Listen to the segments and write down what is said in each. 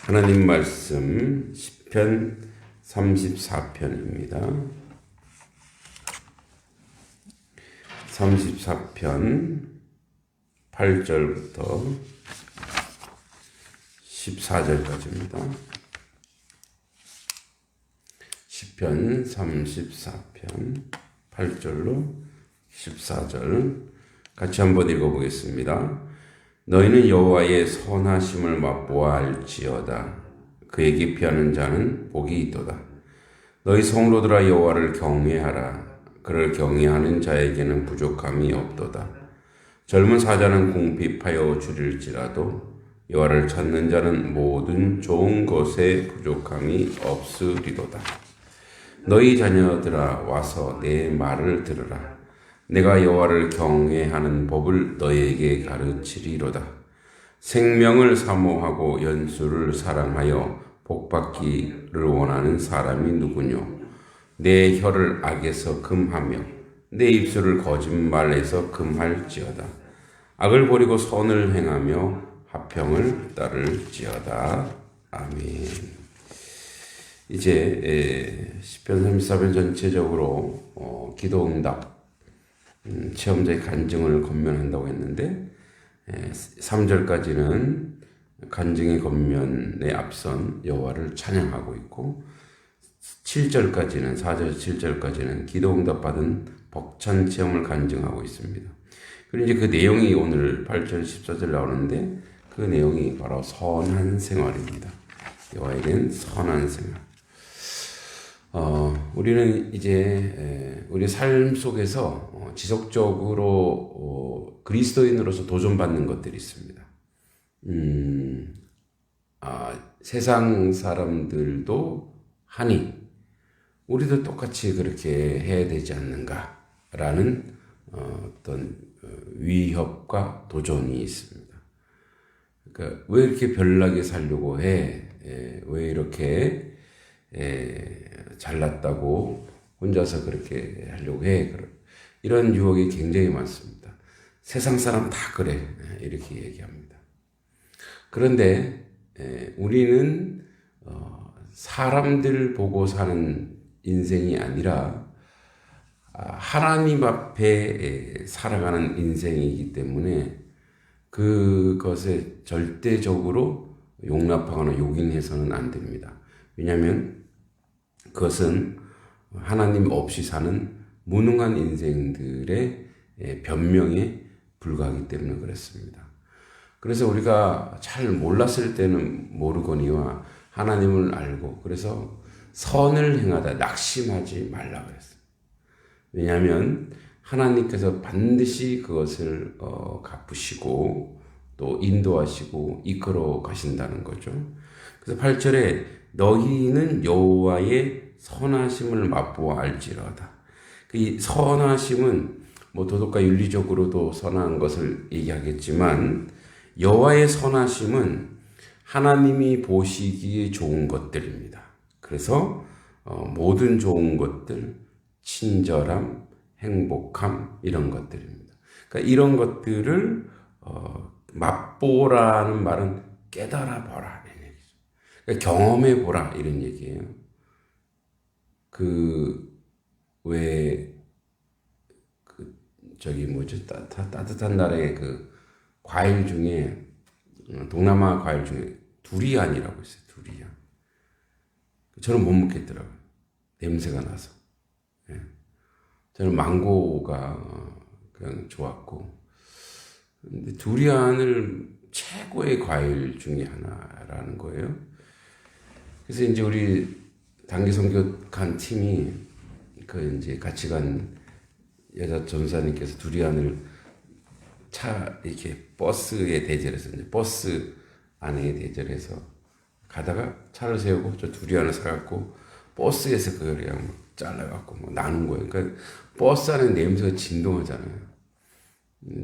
하나님 말씀 시편 34편입니다. 34편 8절부터 14절까지입니다. 시편 34편 8절로 14절 같이 한번 읽어보겠습니다. 너희는 여호와의 선하심을 맛보아 알지어다. 그에게 피하는 자는 복이 있도다. 너희 성로들아 여호와를 경외하라. 그를 경외하는 자에게는 부족함이 없도다. 젊은 사자는 궁핍하여 줄일지라도 여호와를 찾는 자는 모든 좋은 것에 부족함이 없으리도다. 너희 자녀들아 와서 내 말을 들으라. 내가 여호와를 경외하는 법을 너희에게 가르치리로다. 생명을 사모하고 연수를 사랑하여 복받기를 원하는 사람이 누구뇨? 내 혀를 악에서 금하며 내 입술을 거짓말에서 금할지어다. 악을 버리고 선을 행하며 화평을 따를지어다. 아멘. 이제 시편 34편 전체적으로 기도응답 체험자의 간증을 권면한다고 했는데 3절까지는 간증의 권면에 앞선 여호와를 찬양하고 있고 7절까지는 4절 7절까지는 기도응답 받은 벅찬 체험을 간증하고 있습니다. 그리고 이제 그 내용이 오늘 8절 14절 나오는데 그 내용이 바로 선한 생활입니다. 여호와에 대한 선한 생활. 우리는 이제 우리 삶 속에서 지속적으로 그리스도인으로서 도전받는 것들이 있습니다. 세상 사람들도 하니 우리도 똑같이 그렇게 해야 되지 않는가라는 어떤 위협과 도전이 있습니다. 그러니까 왜 이렇게 별나게 살려고 해? 왜 이렇게 잘났다고 혼자서 그렇게 하려고 해. 이런 유혹이 굉장히 많습니다. 세상 사람 다 그래. 이렇게 얘기합니다. 그런데 우리는 사람들 보고 사는 인생이 아니라 하나님 앞에 살아가는 인생이기 때문에 그것에 절대적으로 용납하거나 용인해서는 안 됩니다. 왜냐하면 그것은 하나님 없이 사는 무능한 인생들의 변명에 불과하기 때문에 그렇습니다. 그래서 우리가 잘 몰랐을 때는 모르거니와 하나님을 알고 그래서 선을 행하다 낙심하지 말라 그랬습니다. 왜냐하면 하나님께서 반드시 그것을 갚으시고 또 인도하시고 이끌어 가신다는 거죠. 그래서 8절에 너희는 여호와의 선하심을 맛보아 알지어다. 이 선하심은 뭐 도덕과 윤리적으로도 선한 것을 얘기하겠지만 여호와의 선하심은 하나님이 보시기에 좋은 것들입니다. 그래서 모든 좋은 것들, 친절함, 행복함 이런 것들입니다. 그러니까 이런 것들을 맛보라는 말은 깨달아 보라 이런 얘기죠. 그러니까 경험해 보라 이런 얘기예요. 따뜻한 나라의 그 과일 중에 동남아 과일 중에 두리안이라고 있어요. 두리안. 저는 못 먹겠더라고요. 냄새가 나서. 저는 망고가 그냥 좋았고, 근데 두리안을 최고의 과일 중에 하나라는 거예요. 그래서 이제 우리 단기 선교 간 팀이 이제 같이 간 여자 전사님께서 두리안을 이렇게 버스에 대절해서 이제 버스 안에 대절해서 가다가 차를 세우고 저 두리안을 사갖고 버스에서 그걸 그냥 잘라갖고 뭐 나눈 거예요. 그러니까 버스 안에 냄새가 진동하잖아요.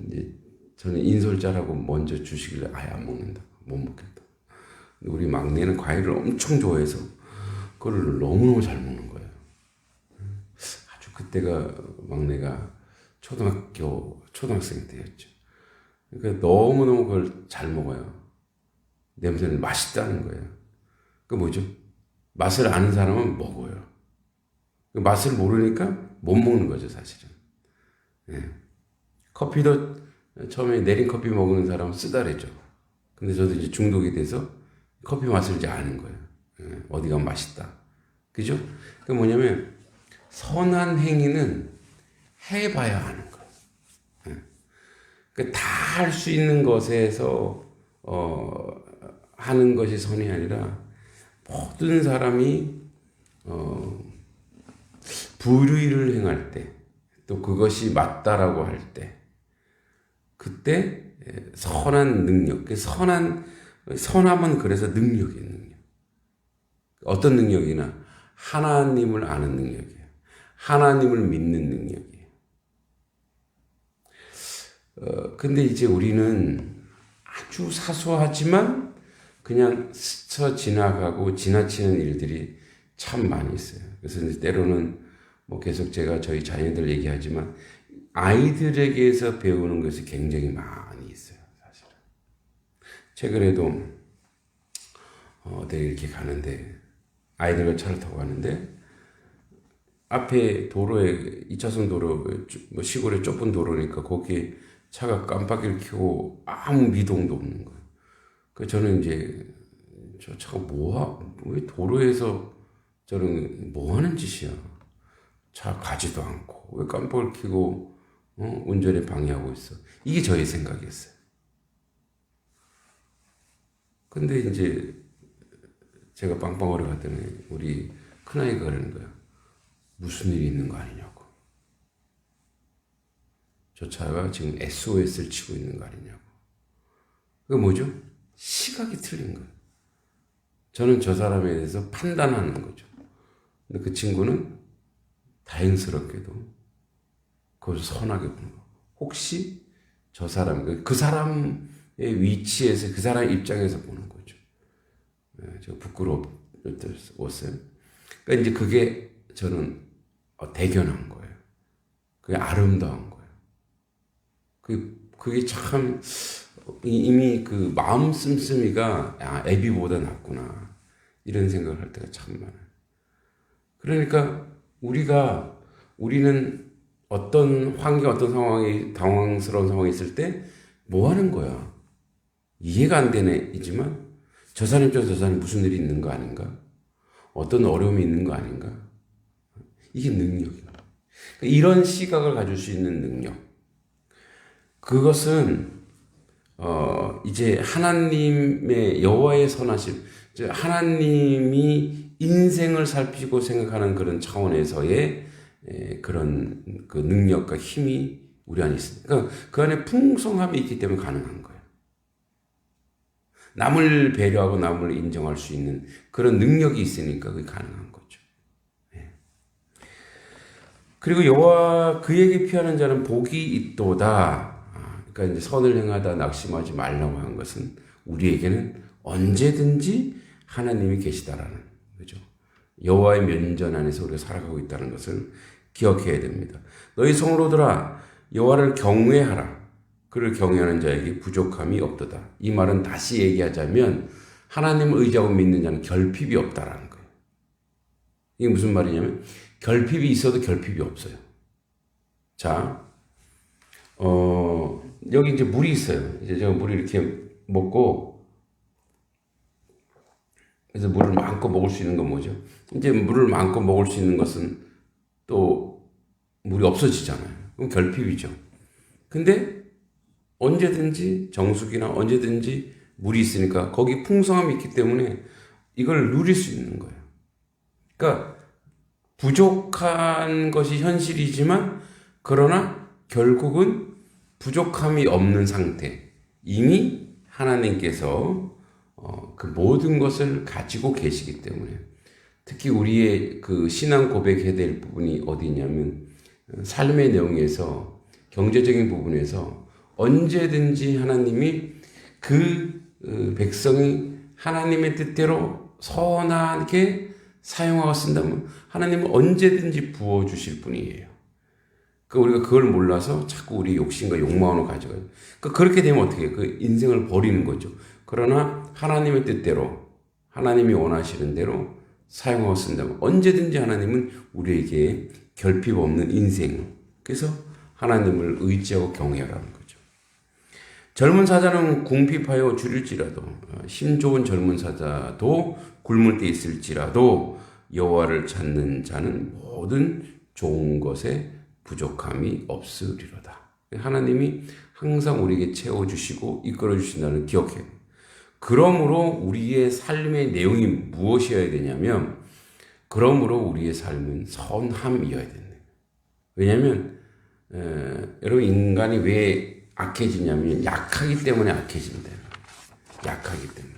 이제 저는 인솔자라고 먼저 주시길래 아예 안 먹는다. 못 먹겠다. 근데 우리 막내는 과일을 엄청 좋아해서 그걸 너무너무 잘 먹는 거예요. 아주 그때가 막내가 초등학생 때였죠. 그러니까 너무너무 그걸 잘 먹어요. 냄새는 맛있다는 거예요. 그 뭐죠? 맛을 아는 사람은 먹어요. 그 맛을 모르니까 못 먹는 거죠, 사실은. 예. 커피도 처음에 내린 커피 먹는 사람은 쓰다래죠. 근데 저도 이제 중독이 돼서 커피 맛을 이제 아는 거예요. 예. 어디 가면 맛있다. 그죠? 그 뭐냐면 선한 행위는 해봐야 하는 거예요. 예. 그 다 할 수 있는 것에서 하는 것이 선이 아니라 모든 사람이 불의를 행할 때, 또 그것이 맞다라고 할 때, 그때 선한 능력, 선함은 그래서 능력이에요, 능력. 어떤 능력이나 하나님을 아는 능력이에요. 하나님을 믿는 능력이에요. 근데 이제 우리는 아주 사소하지만 그냥 스쳐 지나가고 지나치는 일들이 참 많이 있어요. 그래서 이제 때로는 뭐 계속 제가 저희 자녀들 얘기하지만 아이들에게서 배우는 것이 굉장히 많이 있어요, 사실은. 최근에도 어디 이렇게 가는데 아이들과 차를 타고 가는데 앞에 도로에 2차선 도로 뭐 시골에 좁은 도로니까 거기에 차가 깜빡이를 켜고 아무 미동도 없는 거예요. 그 저는 이제 저 차가 왜 도로에서 저는 뭐 하는 짓이야? 차 가지도 않고 왜 깜빡이를 켜고 운전에 방해하고 있어? 이게 저의 생각이었어요. 근데 이제 제가 빵빵거려 갔더니 우리 큰아이가 그러는 거야. 무슨 일이 있는 거 아니냐고. 저 차가 지금 SOS를 치고 있는 거 아니냐고. 그게 뭐죠? 시각이 틀린 거예요. 저는 저 사람에 대해서 판단하는 거죠. 근데 그 친구는 다행스럽게도 그걸 선하게 보는 거예요. 혹시 저 사람, 그 사람의 위치에서 그 사람 입장에서 보는 거죠. 제가 부끄러웠어요. 그러니까 이제 그게 저는 대견한 거예요. 그게 아름다운 거예요. 그게 참 이미 그 마음 씀씀이가 애비보다 낫구나 이런 생각을 할 때가 참 많아요. 그러니까 우리는 어떤 환경, 어떤 상황이 당황스러운 상황이 있을 때 뭐 하는 거야? 이해가 안 되네 이지만 저 사람 입장에서 저 사람이 무슨 일이 있는 거 아닌가? 어떤 어려움이 있는 거 아닌가? 이게 능력이에요. 이런 시각을 가질 수 있는 능력. 그것은 이제 하나님의 여호와의 선하심, 하나님이 인생을 살피고 생각하는 그런 차원에서의 그런 그 능력과 힘이 우리 안에 있습니다. 그러니까 그 안에 풍성함이 있기 때문에 가능한 거예요. 남을 배려하고 남을 인정할 수 있는 그런 능력이 있으니까 그게 가능한 거죠. 그리고 여호와 그에게 피하는 자는 복이 있도다. 그러니까 이제 선을 행하다 낙심하지 말라고 한 것은 우리에게는 언제든지 하나님이 계시다라는 거죠. 여호와의 면전 안에서 우리가 살아가고 있다는 것을 기억해야 됩니다. 너희 성로들아 여호와를 경외하라. 그를 경외하는 자에게 부족함이 없도다. 이 말은 다시 얘기하자면 하나님을 의지하고 믿는 자는 결핍이 없다라는 거예요. 이게 무슨 말이냐면 결핍이 있어도 결핍이 없어요. 자, 여기 이제 물이 있어요. 이제 제가 물을 이렇게 먹고, 그래서 물을 마음껏 먹을 수 있는 건 뭐죠? 이제 물을 마음껏 먹을 수 있는 것은 또 물이 없어지잖아요. 그럼 결핍이죠. 근데 언제든지 정수기나 언제든지 물이 있으니까 거기 풍성함이 있기 때문에 이걸 누릴 수 있는 거예요. 그러니까 부족한 것이 현실이지만 그러나 결국은 부족함이 없는 상태. 이미 하나님께서 그 모든 것을 가지고 계시기 때문에 특히 우리의 그 신앙 고백해야 될 부분이 어디 있냐면 삶의 내용에서 경제적인 부분에서 언제든지 하나님이 그 백성이 하나님의 뜻대로 선하게 사용하고 쓴다면 하나님은 언제든지 부어주실 분이에요. 우리가 그걸 몰라서 자꾸 우리 욕심과 욕망으로 가져가요. 그렇게 되면 어떻게 해요? 그 인생을 버리는 거죠. 그러나 하나님의 뜻대로 하나님이 원하시는 대로 사용하고 쓴다면 언제든지 하나님은 우리에게 결핍 없는 인생, 그래서 하나님을 의지하고 경외하라는 거죠. 젊은 사자는 궁핍하여 줄일지라도 힘 좋은 젊은 사자도 굶을 때 있을지라도 여호와를 찾는 자는 모든 좋은 것에 부족함이 없으리로다. 하나님이 항상 우리에게 채워주시고 이끌어주신다는 기억해요. 그러므로 우리의 삶의 내용이 무엇이어야 되냐면, 그러므로 우리의 삶은 선함이어야 된다. 왜냐하면 여러분, 인간이 왜 악해지냐면 약하기 때문에 악해진다. 약하기 때문에.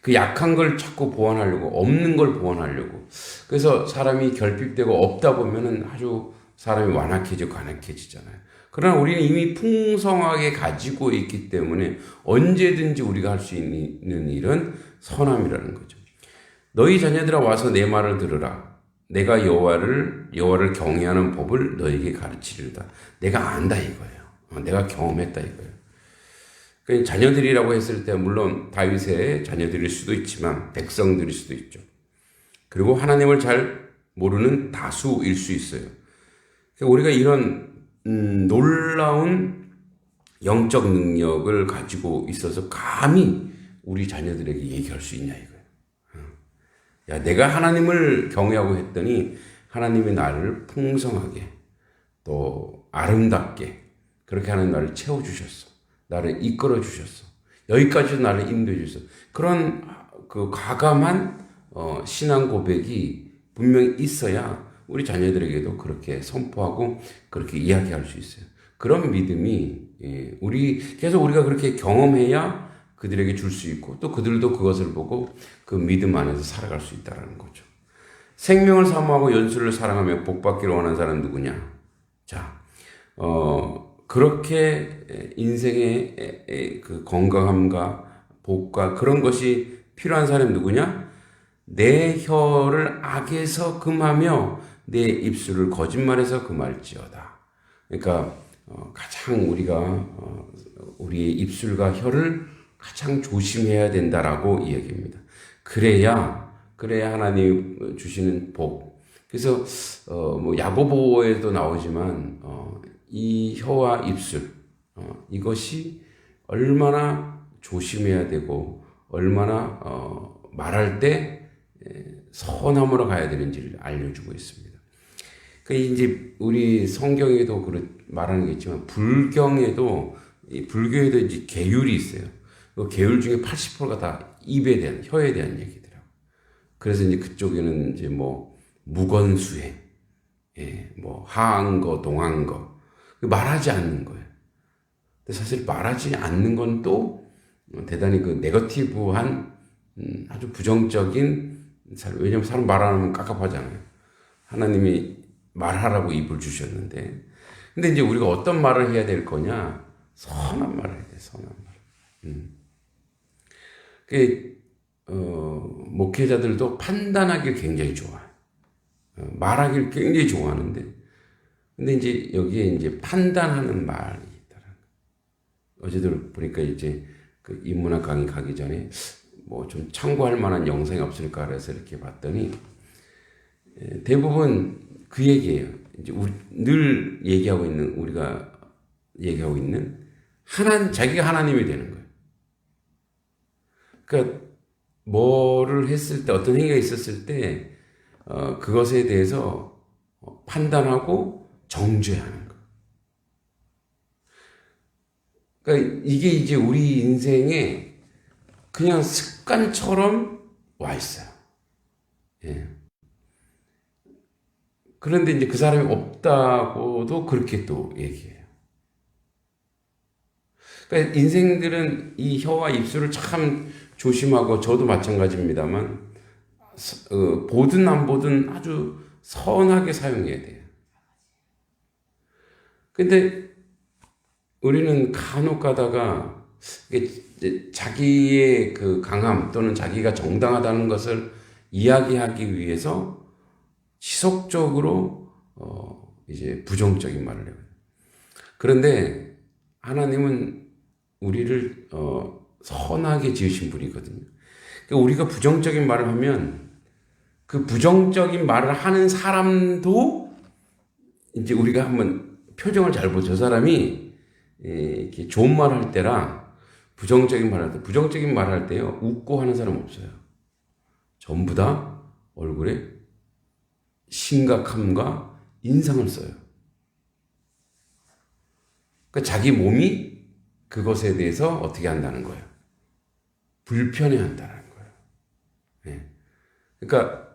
그 약한 걸 자꾸 보완하려고, 없는 걸 보완하려고. 그래서 사람이 결핍되고 없다 보면은 아주 사람이 완악해지고 간악해지잖아요. 그러나 우리는 이미 풍성하게 가지고 있기 때문에 언제든지 우리가 할 수 있는 일은 선함이라는 거죠. 너희 자녀들아 와서 내 말을 들으라. 내가 여호와를 경외하는 법을 너에게 가르치리로다. 내가 안다 이거예요. 내가 경험했다 이거예요. 그러니까 자녀들이라고 했을 때 물론 다윗의 자녀들일 수도 있지만 백성들일 수도 있죠. 그리고 하나님을 잘 모르는 다수일 수 있어요. 그러니까 우리가 이런 놀라운 영적 능력을 가지고 있어서 감히 우리 자녀들에게 얘기할 수 있냐 이거예요. 야, 내가 하나님을 경외하고 했더니 하나님이 나를 풍성하게 또 아름답게 그렇게 하는 나를 채워주셨어. 나를 이끌어 주셨어. 여기까지도 나를 인도해 주셨어. 그런 그 과감한 신앙 고백이 분명히 있어야 우리 자녀들에게도 그렇게 선포하고 그렇게 이야기할 수 있어요. 그런 믿음이 계속 우리가 그렇게 경험해야 그들에게 줄 수 있고 또 그들도 그것을 보고 그 믿음 안에서 살아갈 수 있다는 거죠. 생명을 사모하고 연수를 사랑하며 복받기를 원하는 사람은 누구냐? 자, 그렇게 인생의 그 건강함과 복과 그런 것이 필요한 사람이 누구냐? 내 혀를 악에서 금하며 내 입술을 거짓말에서 금할지어다. 그러니까 가장 우리가 우리의 입술과 혀를 가장 조심해야 된다라고 이야기합니다. 그래야 하나님 주시는 복. 그래서 뭐 야고보에도 나오지만 이 혀와 입술 이것이 얼마나 조심해야 되고 얼마나 말할 때 선함으로 가야 되는지를 알려주고 있습니다. 그러니까 이제 우리 성경에도 말하는 게 있지만 불교에도 이제 계율이 있어요. 그 계율 중에 80%가 다 입에 대한 혀에 대한 얘기더라고. 그래서 이제 그쪽에는 이제 뭐 무건수행, 뭐 하한 거, 동한 거 말하지 않는 거예요. 근데 사실 말하지 않는 건 또 대단히 그 네거티브한 아주 부정적인 왜냐면 사람 말 안 하면 깝깝하잖아요. 하나님이 말하라고 입을 주셨는데 근데 이제 우리가 어떤 말을 해야 될 거냐? 선한 말을 해야 돼. 선한 말. 목회자들도 판단하기를 굉장히 좋아해요. 말하기를 굉장히 좋아하는데 근데 이제 여기에 이제 판단하는 말이 있더라고요. 어제도 보니까 이제 그 인문학 강의 가기 전에 뭐 좀 참고할 만한 영상이 없을까 그래서 이렇게 봤더니 대부분 그 얘기예요. 이제 늘 얘기하고 있는 우리가 얘기하고 있는 자기가 하나님이 되는 거예요. 그러니까 뭐를 했을 때 어떤 행위가 있었을 때 그것에 대해서 판단하고 정죄하는 거예요. 그러니까 이게 이제 우리 인생에 그냥 습관처럼 와 있어요. 예. 그런데 이제 그 사람이 없다고도 그렇게 또 얘기해요. 그러니까 인생들은 이 혀와 입술을 참 조심하고 저도 마찬가지입니다만 보든 안 보든 아주 선하게 사용해야 돼요. 근데 우리는 간혹 가다가 자기의 그 강함 또는 자기가 정당하다는 것을 이야기하기 위해서 지속적으로 이제 부정적인 말을 해요. 그런데 하나님은 우리를 선하게 지으신 분이거든요. 그러니까 우리가 부정적인 말을 하면 그 부정적인 말을 하는 사람도 이제 우리가 한번 표정을 잘 보죠. 저 사람이 이렇게 좋은 말 할 때랑 부정적인 말 할 때, 부정적인 말 할 때요, 웃고 하는 사람 없어요. 전부 다 얼굴에 심각함과 인상을 써요. 그러니까 자기 몸이 그것에 대해서 어떻게 한다는 거예요? 불편해 한다는 거예요. 네. 그러니까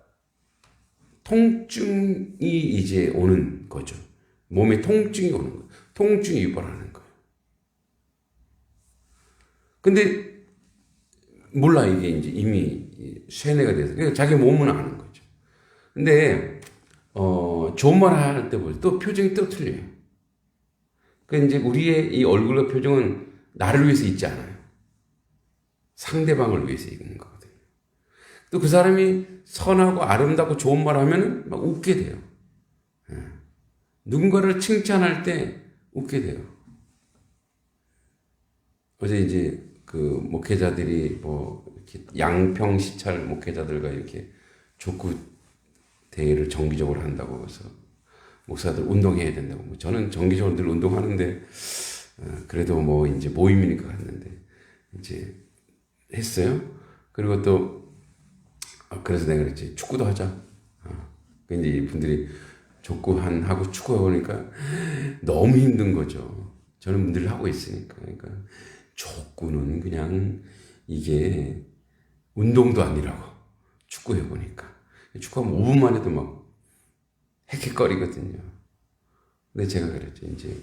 통증이 이제 오는 거죠. 몸에 통증이 오는 거예요. 통증이 유발하는 거예요. 근데 몰라, 이게 이제 이미 쇠뇌가 돼서. 그러니까 자기 몸은 아는 거죠. 근데 좋은 말 할 때 보세요. 또 표정이 또 틀려요. 그러니까 이제 우리의 이 얼굴과 표정은 나를 위해서 있지 않아요. 상대방을 위해서 있는 거거든요. 또 그 사람이 선하고 아름답고 좋은 말 하면 막 웃게 돼요. 누군가를 칭찬할 때 웃게 돼요. 어제 이제 그 목회자들이 뭐 이렇게 양평 시찰 목회자들과 이렇게 족구 대회를 정기적으로 한다고 해서 목사들 운동해야 된다고. 뭐 저는 정기적으로 늘 운동하는데 그래도 뭐 이제 모임이니까 갔는데 이제 했어요. 그리고 또 그래서 내가 그랬지, 축구도 하자. 근데 이 분들이 족구 하고 축구 하니까 너무 힘든 거죠. 저는 늘 하고 있으니까. 그러니까 족구는 그냥 이게 운동도 아니라고. 축구 해보니까 축구하면 5분만 해도 막 헥헥거리거든요. 근데 제가 그랬죠. 이제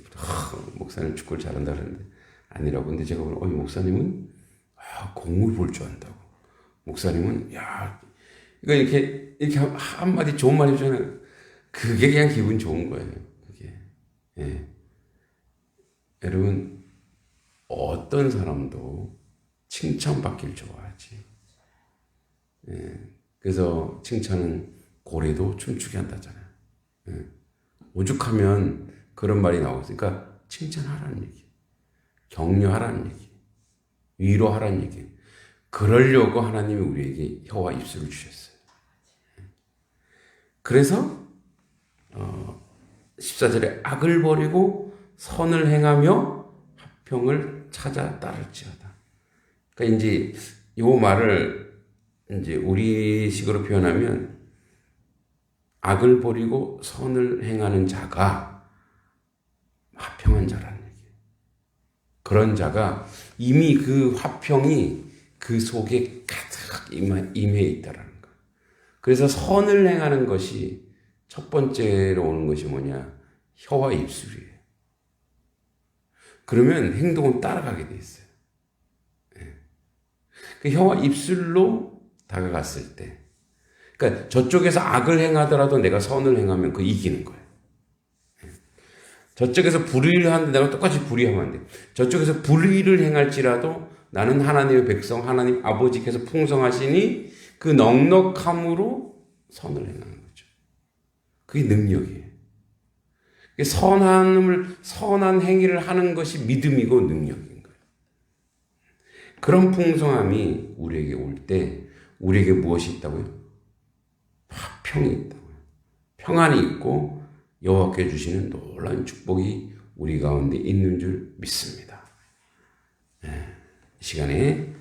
목사님 축구를 잘한다 그러는데 아니라고. 근데 제가 보면 목사님은 공을 볼 줄 안다고. 목사님은 그러니까 이렇게 한마디 좋은 말 해주잖아요. 그게 그냥 기분 좋은 거예요. 그게. 예. 여러분, 어떤 사람도 칭찬받기를 좋아하지. 예. 그래서 칭찬은 고래도 춤추게 한다잖아요. 예. 오죽하면 그런 말이 나오고 있으니까 칭찬하라는 얘기, 격려하라는 얘기, 위로하라는 얘기. 그러려고 하나님이 우리에게 혀와 입술을 주셨어요. 그래서 14절에 악을 버리고 선을 행하며 화평을 찾아 따를지어다. 그러니까 이제 이 말을 이제 우리식으로 표현하면 악을 버리고 선을 행하는 자가 화평한 자라는 얘기예요. 그런 자가 이미 그 화평이 그 속에 가득 임해 있다라는 거예요. 그래서 선을 행하는 것이 첫 번째로 오는 것이 뭐냐? 혀와 입술이에요. 그러면 행동은 따라가게 돼 있어요. 그 혀와 입술로 다가갔을 때, 그러니까 저쪽에서 악을 행하더라도 내가 선을 행하면 그 이기는 거예요. 저쪽에서 불의를 하는데 내가 똑같이 불의하면 안 돼요. 저쪽에서 불의를 행할지라도 나는 하나님의 백성, 하나님 아버지께서 풍성하시니 그 넉넉함으로 선을 행하는 거죠. 그게 능력이에요. 선한 행위를 하는 것이 믿음이고 능력인 거예요. 그런 풍성함이 우리에게 올 때 우리에게 무엇이 있다고요? 화평이 있다고요. 평안이 있고 여호와께 주시는 놀라운 축복이 우리 가운데 있는 줄 믿습니다. 이 시간에